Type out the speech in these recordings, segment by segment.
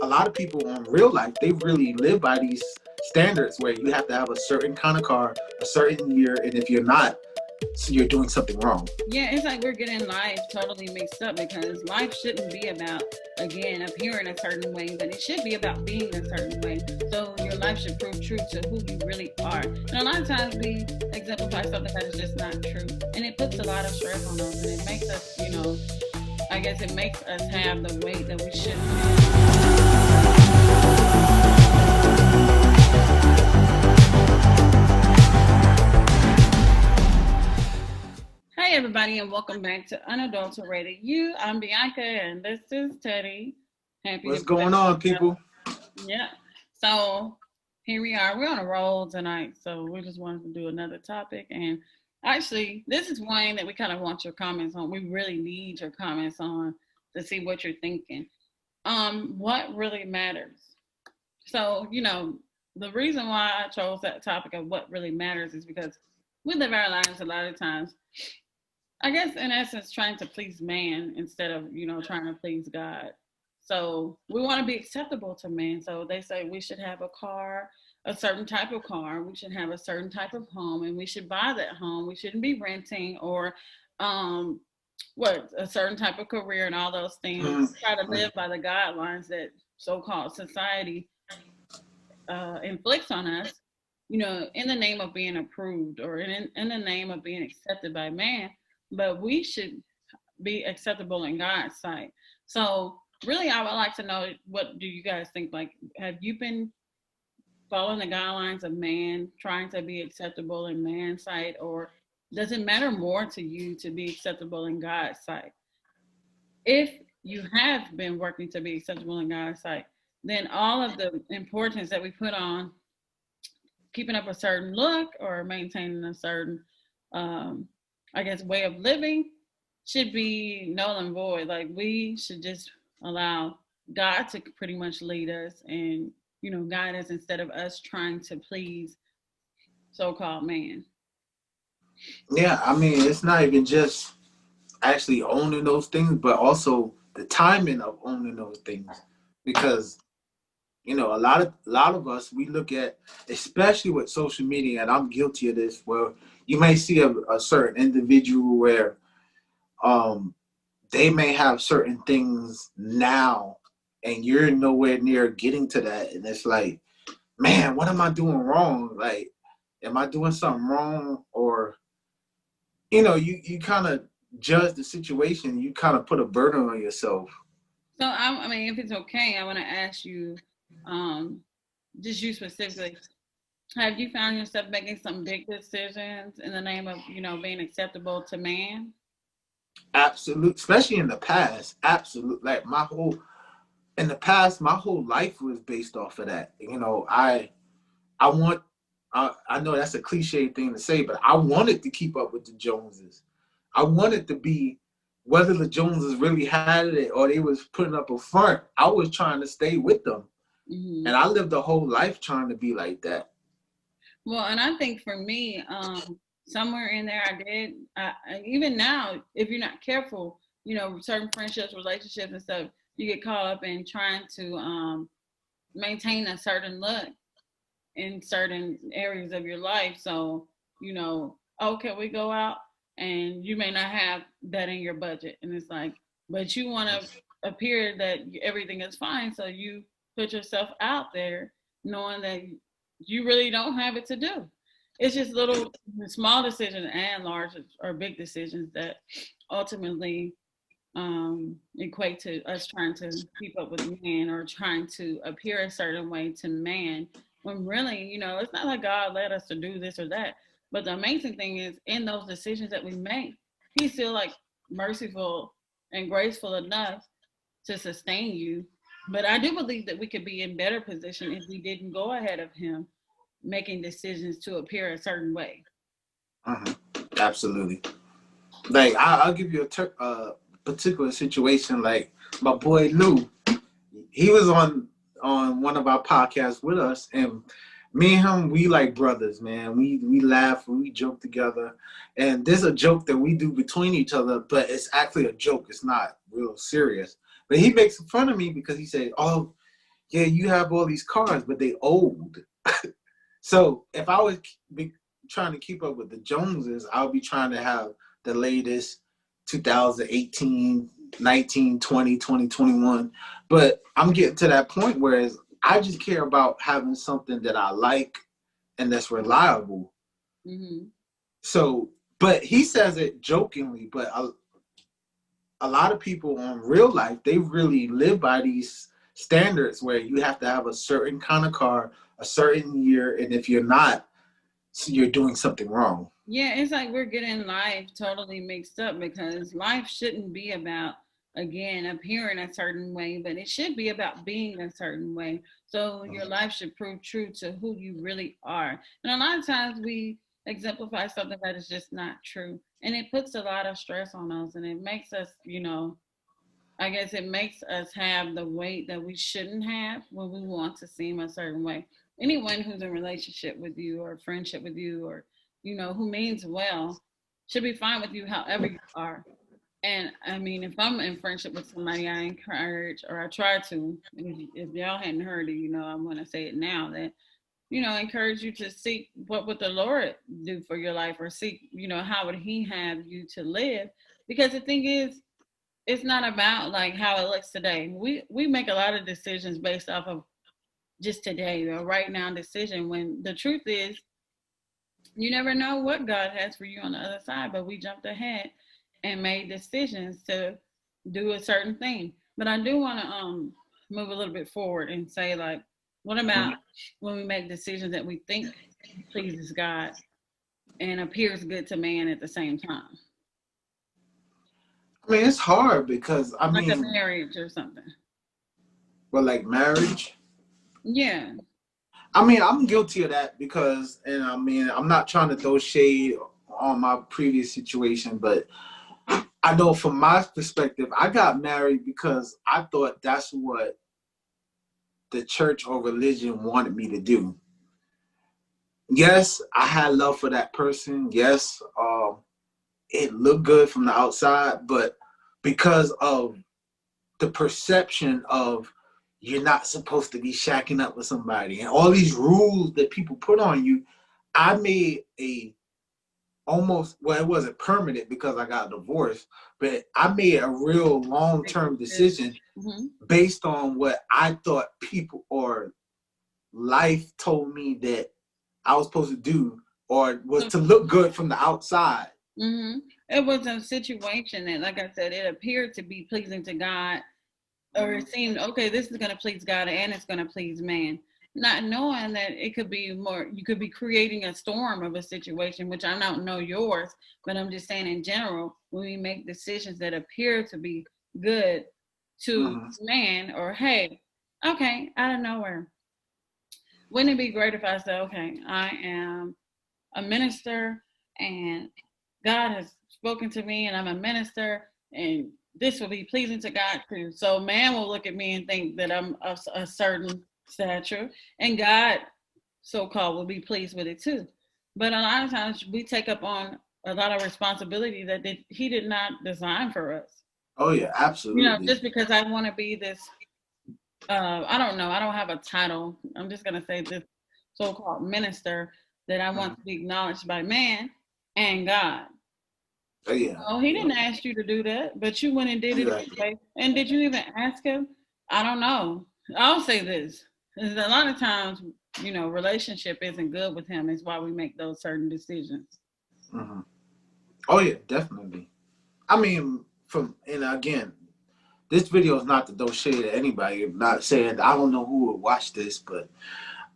a lot of people on real life, they really live by these standards where you have to have a certain kind of car, a certain year, and if you're not, so you're doing something wrong. Yeah, it's like we're getting life totally mixed up because life shouldn't be about, again, appearing a certain way, but it should be about being a certain way. So your life should prove true to who you really are. And a lot of times we exemplify something that is just not true. And it puts a lot of stress on us and it makes us, I guess it makes us have the weight that we shouldn't have. Hey everybody, and welcome back to Unadulterated You. I'm Bianca, and this is Teddy. Happy What's to be going back. on, people? Yeah. So here we are. We're on a roll tonight, so we just wanted to do another topic. And actually, this is one that we kind of want your comments on. We really need your comments on to see what you're thinking. What really matters? So, the reason why I chose that topic of what really matters is because we live our lives a lot of times, I guess, in essence, trying to please man instead of, trying to please God. So we want to be acceptable to man. So they say we should have a car, a certain type of car. We should have a certain type of home, and we should buy that home. We shouldn't be renting or, a certain type of career and all those things. Try to live by the guidelines that so-called society inflicts on us, in the name of being approved or in the name of being accepted by man. But we should be acceptable in God's sight. So really, I would like to know, what do you guys think? Like, have you been following the guidelines of man, trying to be acceptable in man's sight, or does it matter more to you to be acceptable in God's sight? If you have been working to be acceptable in God's sight, then all of the importance that we put on keeping up a certain look or maintaining a certain, I guess, way of living should be null and void. Like, we should just allow God to pretty much lead us and, guide us instead of us trying to please so-called man. Yeah, I mean, it's not even just actually owning those things, but also the timing of owning those things. Because a lot of us, we look at, especially with social media, and I'm guilty of this, where you may see a certain individual where they may have certain things now and you're nowhere near getting to that, and it's like, man, what am I doing wrong? Like, am I doing something wrong? Or you kind of judge the situation, you kind of put a burden on yourself. So, I mean, if it's okay, I want to ask you, just you specifically, have you found yourself making some big decisions in the name of, being acceptable to man? Absolute, especially in the past. Absolute, like in the past, my whole life was based off of that. I want. I know that's a cliche thing to say, but I wanted to keep up with the Joneses. I wanted to be, whether the Joneses really had it or they was putting up a front. I was trying to stay with them, and I lived a whole life trying to be like that. Well, and I think for me, somewhere in there, even now, if you're not careful, certain friendships, relationships, and stuff, you get caught up in trying to maintain a certain look in certain areas of your life. So, can we go out? And you may not have that in your budget. And it's like, but you want to appear that everything is fine. So you put yourself out there knowing that you really don't have it to do. It's just little small decisions and large or big decisions that ultimately equate to us trying to keep up with man or trying to appear a certain way to man, when really, it's not like God led us to do this or that. But the amazing thing is, in those decisions that we make, he's still like merciful and graceful enough to sustain you. But I do believe that we could be in better position if we didn't go ahead of him making decisions to appear a certain way. Absolutely. Like, I'll give you a particular situation. Like, my boy Lou, he was on one of our podcasts with us, and me and him, we like brothers, man. We laugh, we joke together, and there's a joke that we do between each other, but it's actually a joke. It's not real serious. But he makes fun of me because he said, "Oh, yeah, you have all these cars, but they old. So if I was be trying to keep up with the Joneses, I'll be trying to have the latest 2018, 19, 20, 2021. But I'm getting to that point where I just care about having something that I like and that's reliable. Mm-hmm. So, but he says it jokingly, but a lot of people in real life, they really live by these standards where you have to have a certain kind of car, a certain year, and if you're not, so you're doing something wrong. Yeah, it's like we're getting life totally mixed up because life shouldn't be about, again, appearing a certain way, but it should be about being a certain way. So your life should prove true to who you really are. And a lot of times we exemplify something that is just not true. And it puts a lot of stress on us and it makes us, I guess it makes us have the weight that we shouldn't have when we want to seem a certain way. Anyone who's in a relationship with you or friendship with you or, who means well should be fine with you however you are. And I mean, if I'm in friendship with somebody, I encourage or I try to, if y'all hadn't heard it, I'm going to say it now that, encourage you to seek what would the Lord do for your life or seek, how would he have you to live? Because the thing is, it's not about like how it looks today. We make a lot of decisions based off of just today or right now decision when the truth is you never know what God has for you on the other side, but we jumped ahead and made decisions to do a certain thing. But I do want to move a little bit forward and say like, what about when we make decisions that we think pleases God and appears good to man at the same time? I mean, it's hard because Like a marriage or something. but like marriage. Yeah. I mean, I'm guilty of that because, and I mean, I'm not trying to throw shade on my previous situation, but I know from my perspective, I got married because I thought that's what the church or religion wanted me to do. Yes, I had love for that person. Yes, it looked good from the outside, but because of the perception of you're not supposed to be shacking up with somebody and all these rules that people put on you, I made a almost, well, it wasn't permanent because I got divorced, but I made a real long-term decision based on what I thought people or life told me that I was supposed to do or was to look good from the outside. Mm-hmm. It was a situation that, like I said, it appeared to be pleasing to God, or it seemed, okay, this is going to please God and it's going to please man. Not knowing that it could be more, you could be creating a storm of a situation, which I don't know yours, but I'm just saying in general, when we make decisions that appear to be good to man, or hey, okay, out of nowhere. Wouldn't it be great if I said, okay, I am a minister and God has spoken to me and I'm a minister and this will be pleasing to God too. So man will look at me and think that I'm of a certain stature and God so-called will be pleased with it too. But a lot of times we take up on a lot of responsibility that he did not design for us. Oh yeah, absolutely. Just because I want to be this, I don't know, I don't have a title. I'm just going to say this so-called minister that I want to be acknowledged by man and God. Oh, yeah. Oh, he didn't ask you to do that, but you went and did it anyway. And did you even ask him? I don't know. I'll say this. Is a lot of times, relationship isn't good with him. Is why we make those certain decisions. Mm-hmm. Oh yeah, definitely. I mean, and again, this video is not to throw shade at anybody. I'm not saying, I don't know who would watch this, but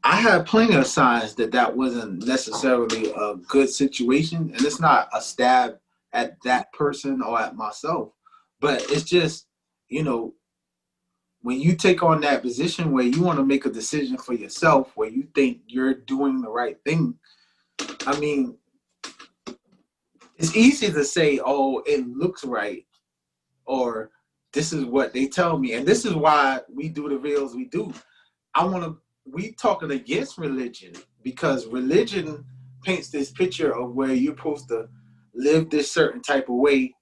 I had plenty of signs that wasn't necessarily a good situation. And it's not a stab at that person or at myself, but it's just, when you take on that position where you want to make a decision for yourself, where you think you're doing the right thing, I mean, it's easy to say, oh, it looks right, or this is what they tell me. And this is why we do the videos we do. We talking against religion because religion paints this picture of where you're supposed to live this certain type of way,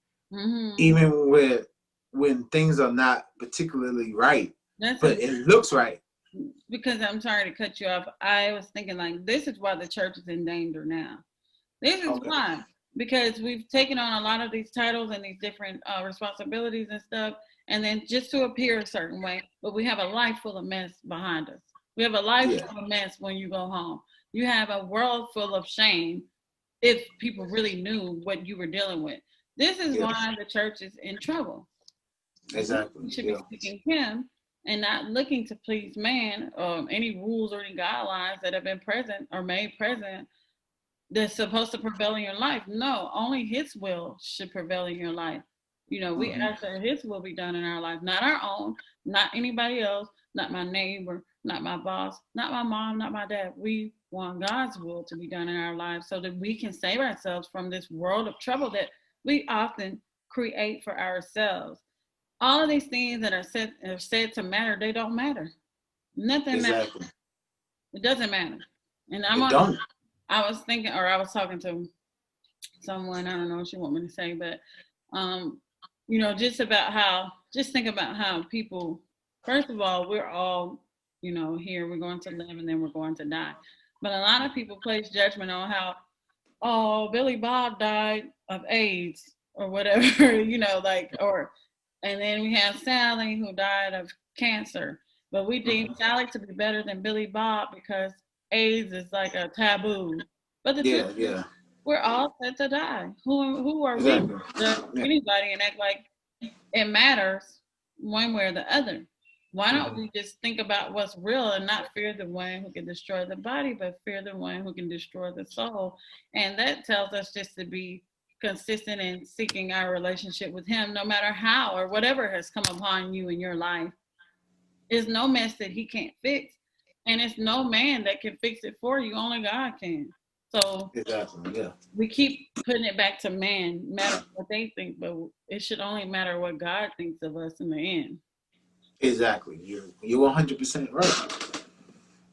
even when things are not particularly right. But it looks right. because I'm sorry to cut you off. I was thinking like this is why the church is in danger now. This is Okay. why, because we've taken on a lot of these titles and these different responsibilities and stuff, and then just to appear a certain way, but we have a life full of mess behind us. We have a life Yeah. full of mess when you go home. You have a world full of shame if people really knew what you were dealing with. This is Yeah. why the church is in trouble. Exactly. We should Yeah. be seeking Him and not looking to please man or any rules or any guidelines that have been present or made present that's supposed to prevail in your life. No, only His will should prevail in your life. You know, we Mhm. ask that His will be done in our life, not our own, not anybody else, not my neighbor, not my boss, not my mom, not my dad. We want God's will to be done in our lives so that we can save ourselves from this world of trouble that we often create for ourselves. All of these things that are said to matter, they don't matter. Nothing matters. Exactly. It doesn't matter. And It don't. I was thinking, or I was talking to someone, I don't know what you want me to say, but um, just think about how people, first of all, we're all, here, we're going to live and then we're going to die. But a lot of people place judgment on how, oh, Billy Bob died of AIDS or whatever, and then we have Sally who died of cancer. But we deem Mhm. Sally to be better than Billy Bob because AIDS is like a taboo. But the truth Yeah. is, Yeah. we're all set to die. Who are we Exactly. to judge Yeah. anybody and act like it matters one way or the other? Why don't Mhm. we just think about what's real and not fear the one who can destroy the body, but fear the one who can destroy the soul? And that tells us just to be consistent in seeking our relationship with Him, no matter how or whatever has come upon you in your life. There's no mess that He can't fix, and it's no man that can fix it for you. Only God can. So Exactly. Yeah. we keep putting it back to man, matter what they think, but it should only matter what God thinks of us in the end. Exactly. You're 100% right.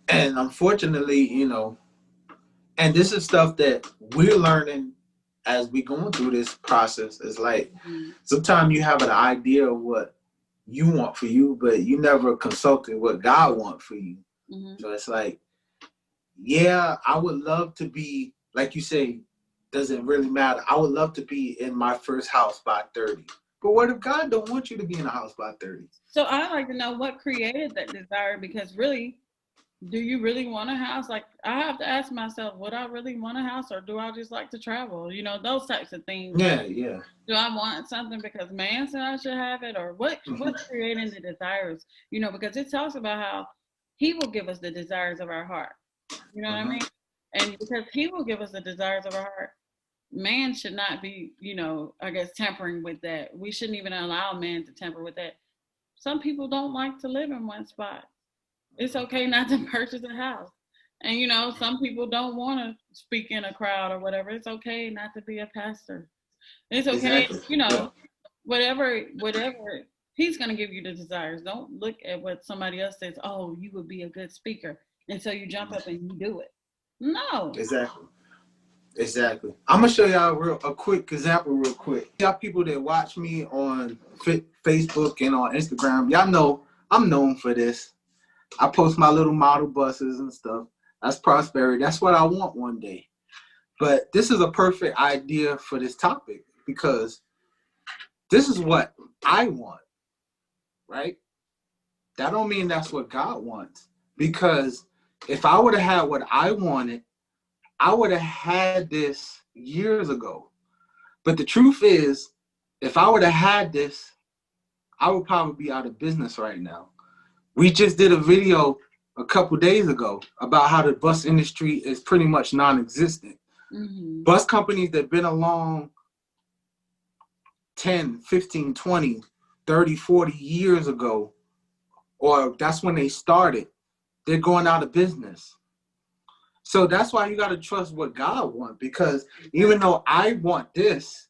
And unfortunately, and this is stuff that we're learning as we going through this process. It's like Mm-hmm. sometimes you have an idea of what you want for you, but you never consulted what God wants for you. Mm-hmm. So it's like, yeah, I would love to be, like you say, doesn't really matter. I would love to be in my first house by 30. But what if God don't want you to be in a house by 30? So I'd like to know what created that desire, because really, do you really want a house? Like, I have to ask myself, would I really want a house, or do I just like to travel? Those types of things. Like, Yeah, yeah. do I want something because man said I should have it, or what's Mm-hmm. creating the desires? Because it talks about how He will give us the desires of our heart. You know what I Mm-hmm. mean? And because He will give us the desires of our heart, man should not be, I guess, tampering with that. We shouldn't even allow man to tamper with that. Some people don't like to live in one spot. It's okay not to purchase a house. And some people don't want to speak in a crowd or whatever. It's okay not to be a pastor. It's okay, Exactly. Yeah. whatever. He's gonna give you the desires. Don't look at what somebody else says. Oh, you would be a good speaker, and so you jump up and you do it. No. Exactly. Exactly. I'm gonna show y'all a quick example, real quick. Y'all people that watch me on Facebook and on Instagram, y'all know I'm known for this. I post my little model buses and stuff. That's prosperity. That's what I want one day. But this is a perfect idea for this topic because this is what I want, right? That don't mean that's what God wants. Because if I would have had what I wanted, I would have had this years ago. But the truth is, if I would have had this, I would probably be out of business right now. We just did a video a couple days ago about how the bus industry is pretty much non-existent. Mm-hmm. Bus companies that have been along 10, 15, 20, 30, 40 years ago, or that's when they started, they're going out of business. So that's why you got to trust what God wants, because even though I want this,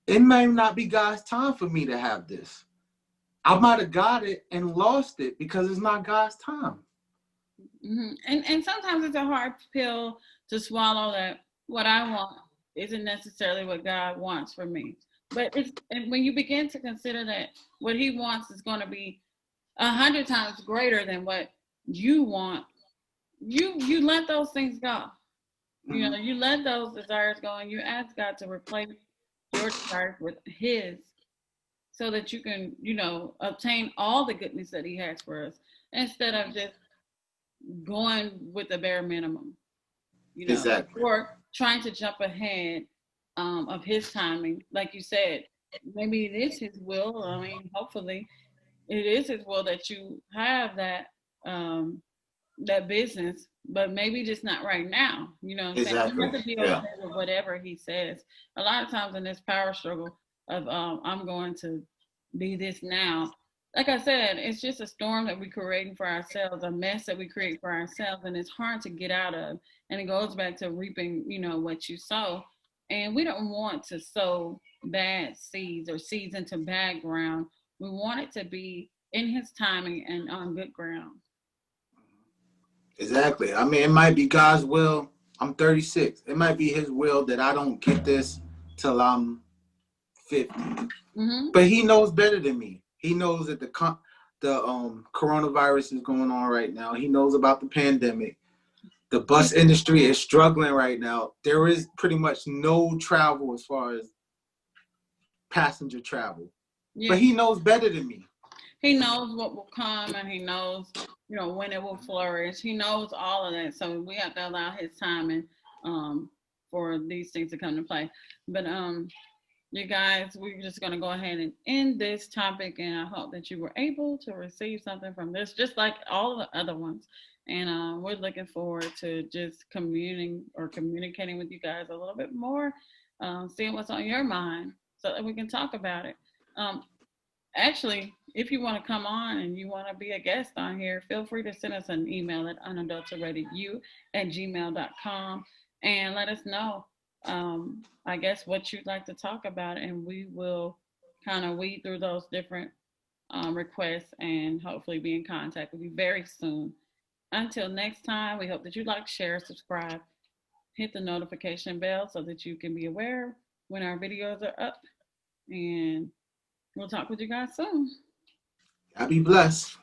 it may not be God's time for me to have this. I might have got it and lost it because it's not God's time. Mm-hmm. And sometimes it's a hard pill to swallow that what I want isn't necessarily what God wants for me. But and when you begin to consider that what He wants is going to be 100 times greater than what you want, you let those things go. You know, you let those desires go and you ask God to replace your desires with His, so that you can, obtain all the goodness that He has for us, instead of just going with the bare minimum, Exactly. or trying to jump ahead of His timing. Like you said, maybe it is His will. I mean, hopefully, it is His will that you have um, that business, but maybe just not right now. You know what I'm saying? You Exactly. have to be Yeah. okay with whatever He says. A lot of times in this power struggle of I'm going to be this now. Like I said, it's just a storm that we're creating for ourselves, a mess that we create for ourselves, and it's hard to get out of. And it goes back to reaping, what you sow. And we don't want to sow bad seeds or seeds into bad ground. We want it to be in His timing and on good ground. Exactly. I mean, it might be God's will. I'm 36. It might be His will that I don't get this till I'm 50. Mm-hmm. But He knows better than me. He knows that the coronavirus is going on right now. He knows about the pandemic. The bus industry is struggling right now. There is pretty much no travel as far as passenger travel. Yeah. But He knows better than me. He knows what will come, and He knows, when it will flourish. He knows all of that. So we have to allow His timing for these things to come to play. But you guys, we're just going to go ahead and end this topic, and I hope that you were able to receive something from this, just like all the other ones. And we're looking forward to just communicating with you guys a little bit more, seeing what's on your mind so that we can talk about it. Actually, if you want to come on and you want to be a guest on here, feel free to send us an email at unadulteratedU@gmail.com and let us know, I guess, what you'd like to talk about, and we will kind of weed through those different requests and hopefully be in contact with you very soon. Until next time, we hope that you like, share, subscribe, hit the notification bell so that you can be aware when our videos are up. And we'll talk with you guys soon. Y'all be blessed.